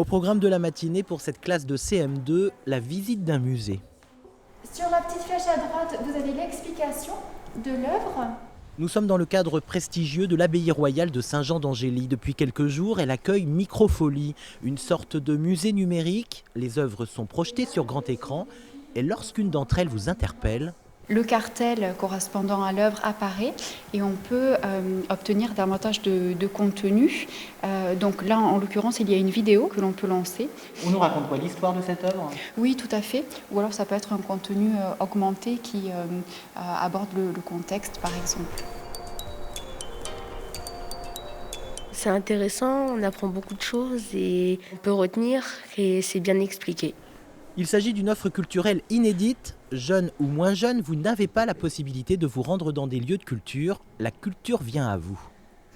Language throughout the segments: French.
Au programme de la matinée pour cette classe de CM2, la visite d'un musée. Sur la petite flèche à droite, vous avez l'explication de l'œuvre. Nous sommes dans le cadre prestigieux de l'abbaye royale de Saint-Jean d'Angély. Depuis quelques jours, elle accueille Microfolie, une sorte de musée numérique. Les œuvres sont projetées sur grand écran et lorsqu'une d'entre elles vous interpelle, Le cartel correspondant à l'œuvre apparaît et on peut obtenir davantage de contenu. Donc là, en l'occurrence, il y a une vidéo que l'on peut lancer. on nous raconte quoi, l'histoire de cette œuvre? Oui, tout à fait. Ou alors ça peut être un contenu augmenté qui aborde le contexte, par exemple. C'est intéressant, on apprend beaucoup de choses et on peut retenir et c'est bien expliqué. Il s'agit d'une offre culturelle inédite. Jeune ou moins jeune, vous n'avez pas la possibilité de vous rendre dans des lieux de culture. La culture vient à vous.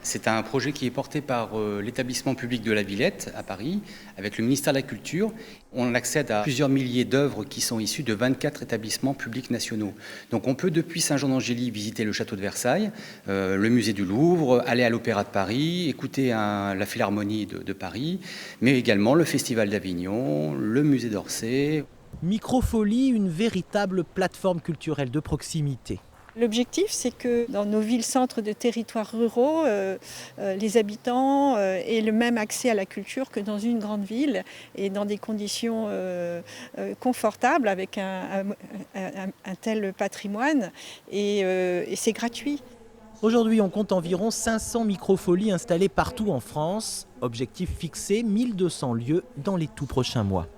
C'est un projet qui est porté par l'établissement public de la Villette à Paris, avec le ministère de la Culture. On accède à plusieurs milliers d'œuvres qui sont issues de 24 établissements publics nationaux. Donc on peut depuis Saint-Jean d'Angély visiter le château de Versailles, le musée du Louvre, aller à l'Opéra de Paris, écouter la Philharmonie de Paris, mais également le Festival d'Avignon, le musée d'Orsay. Microfolie, une véritable plateforme culturelle de proximité. L'objectif, c'est que dans nos villes-centres de territoires ruraux, les habitants aient le même accès à la culture que dans une grande ville et dans des conditions confortables avec un tel patrimoine et c'est gratuit. Aujourd'hui, on compte environ 500 microfolies installées partout en France. Objectif fixé, 1200 lieux dans les tout prochains mois.